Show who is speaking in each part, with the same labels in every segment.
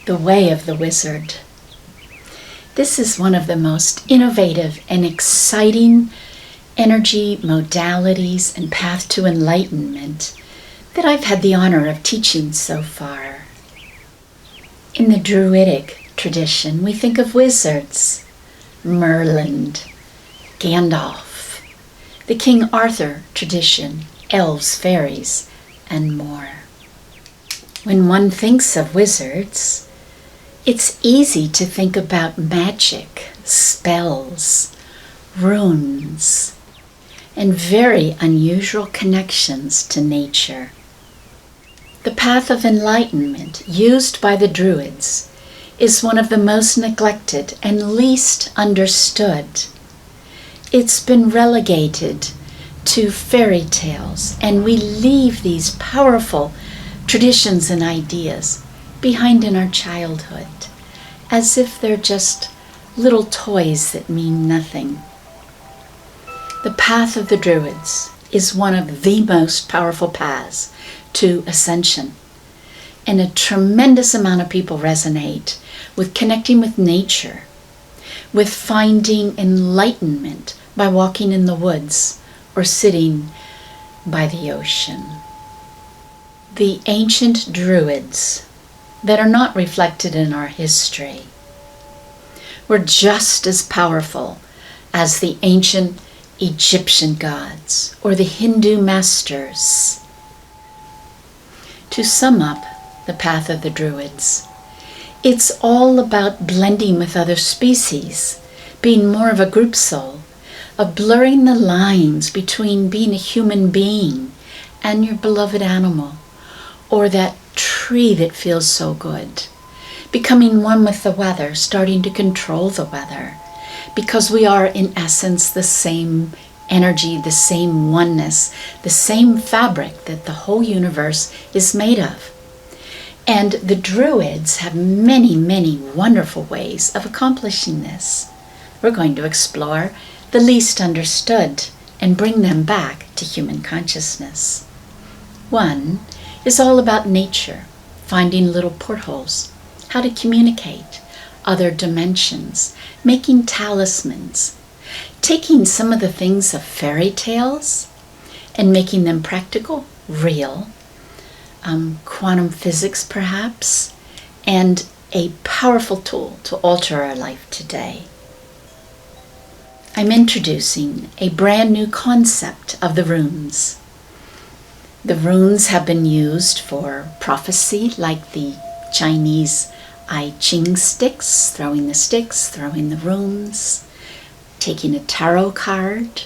Speaker 1: The way of the wizard. This is one of the most innovative and exciting energy modalities and path to enlightenment that I've had the honor of teaching so far. In the Druidic tradition, we think of wizards, Merlin, Gandalf, the King Arthur tradition, elves, fairies, and more. When one thinks of wizards, it's easy to think about magic, spells, runes, and very unusual connections to nature. The path of enlightenment used by the Druids is one of the most neglected and least understood. It's been relegated to fairy tales, and we leave these powerful traditions and ideas behind in our childhood, as if they're just little toys that mean nothing. The path of the Druids is one of the most powerful paths to ascension, and a tremendous amount of people resonate with connecting with nature, with finding enlightenment by walking in the woods or sitting by the ocean. The ancient Druids that are not reflected in our history were just as powerful as the ancient Egyptian gods or the Hindu masters. To sum up the path of the Druids, it's all about blending with other species, being more of a group soul, of blurring the lines between being a human being and your beloved animal, or that tree that feels so good, becoming one with the weather, starting to control the weather, because we are in essence the same energy, the same oneness, the same fabric that the whole universe is made of. And the Druids have many, many wonderful ways of accomplishing this. We're going to explore the least understood and bring them back to human consciousness. One is all about nature, finding little portholes, how to communicate, other dimensions, making talismans, taking some of the things of fairy tales and making them practical, real, quantum physics perhaps, and a powerful tool to alter our life today. I'm introducing a brand new concept of the runes. The runes have been used for prophecy, like the Chinese I Ching sticks, throwing the runes, taking a tarot card.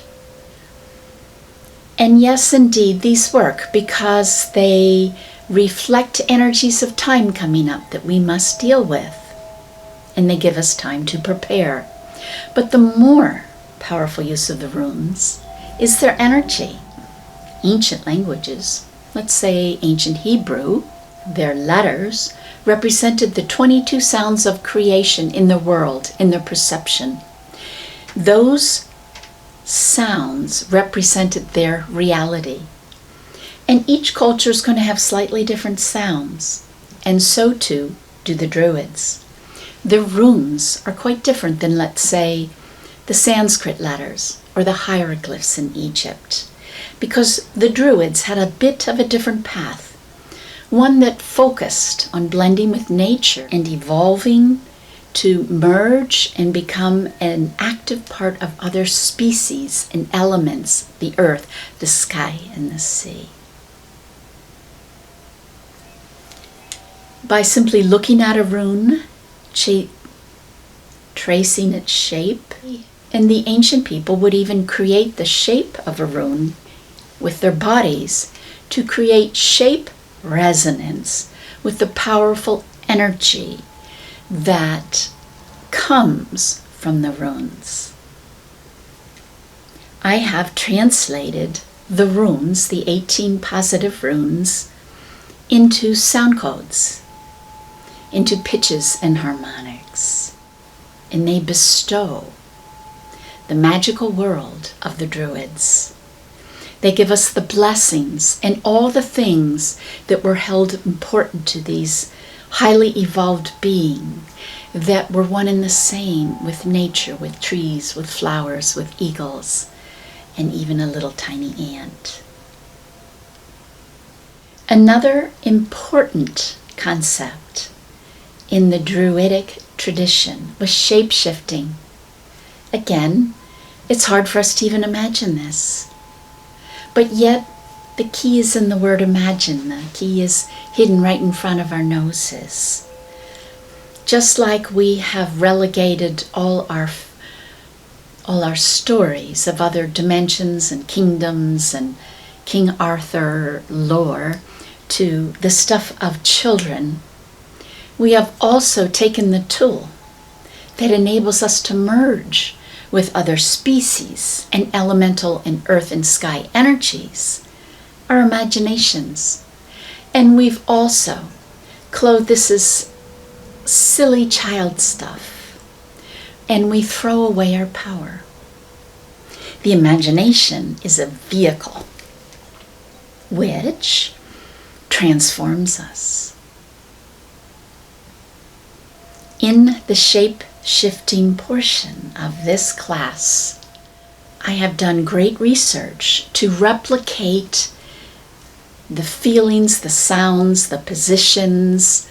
Speaker 1: And yes, indeed, these work because they reflect energies of time coming up that we must deal with, and they give us time to prepare. But the more powerful use of the runes is their energy. Ancient languages, let's say ancient Hebrew, their letters represented the 22 sounds of creation in the world, in their perception. Those sounds represented their reality. And each culture is going to have slightly different sounds, and so too do the Druids. The runes are quite different than, let's say, the Sanskrit letters or the hieroglyphs in Egypt, because the Druids had a bit of a different path, one that focused on blending with nature and evolving to merge and become an active part of other species and elements, the earth, the sky, and the sea. By simply looking at a rune, tracing its shape, and the ancient people would even create the shape of a rune with their bodies to create shape resonance with the powerful energy that comes from the runes. I have translated the runes, the 18 positive runes, into sound codes, into pitches and harmonics, and they bestow the magical world of the Druids. They give us the blessings and all the things that were held important to these highly evolved being that were one and the same with nature, with trees, with flowers, with eagles, and even a little tiny ant. Another important concept in the Druidic tradition was shape-shifting. Again, it's hard for us to even imagine this. But yet, the key is in the word imagine. The key is hidden right in front of our noses. Just like we have relegated all our stories of other dimensions and kingdoms and King Arthur lore to the stuff of children, we have also taken the tool that enables us to merge with other species and elemental and earth and sky energies, our imaginations. And we've also clothed this as silly child stuff, and we throw away our power. The imagination is a vehicle which transforms us. In the shape-shifting portion of this class, I have done great research to replicate the feelings, the sounds, the positions,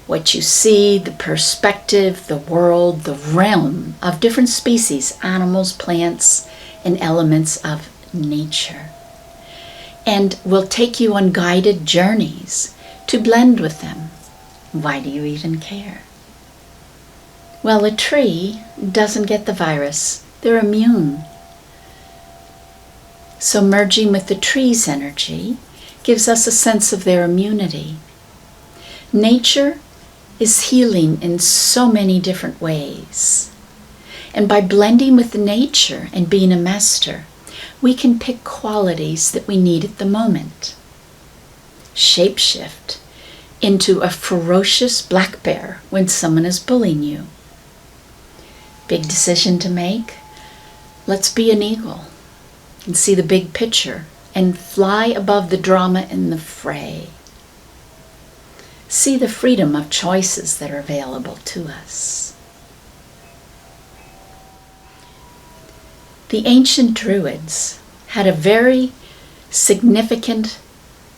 Speaker 1: what you see, the perspective, the world, the realm of different species, animals, plants, and elements of nature. And will take you on guided journeys to blend with them. Why do you even care? Well, a tree doesn't get the virus. They're immune. So merging with the tree's energy gives us a sense of their immunity. Nature is healing in so many different ways. And by blending with the nature and being a master, we can pick qualities that we need at the moment. Shapeshift into a ferocious black bear when someone is bullying you. Big decision to make? Let's be an eagle and see the big picture and fly above the drama and the fray. See the freedom of choices that are available to us. The ancient Druids had a very significant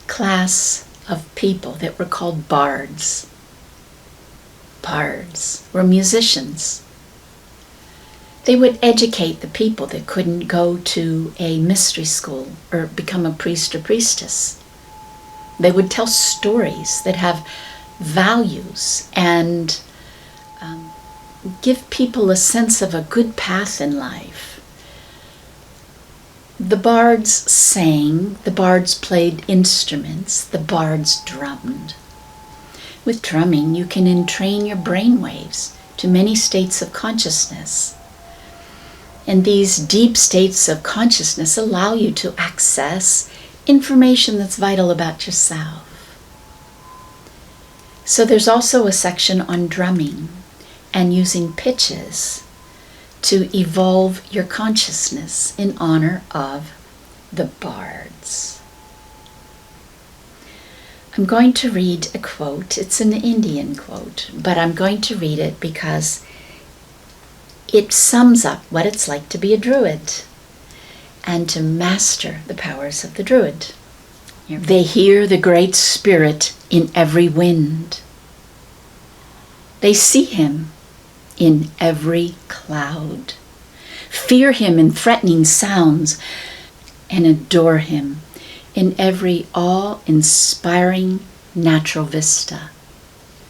Speaker 1: class of people that were called bards. Bards were musicians. They would educate the people that couldn't go to a mystery school or become a priest or priestess. They would tell stories that have values and give people a sense of a good path in life. The bards sang, the bards played instruments, the bards drummed. With drumming, you can entrain your brain waves to many states of consciousness. And these deep states of consciousness allow you to access information that's vital about yourself. So there's also a section on drumming and using pitches to evolve your consciousness in honor of the bards. I'm going to read a quote. It's an Indian quote, but I'm going to read it because it sums up what it's like to be a druid and to master the powers of the druid. They hear the Great Spirit in every wind. They see him in every cloud, fear him in threatening sounds, and adore him in every awe-inspiring natural vista.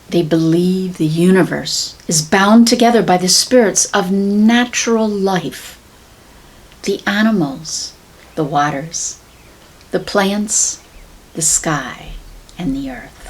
Speaker 1: They believe the universe is bound together by the spirits of natural life, the animals, the waters, the plants, the sky, and the earth.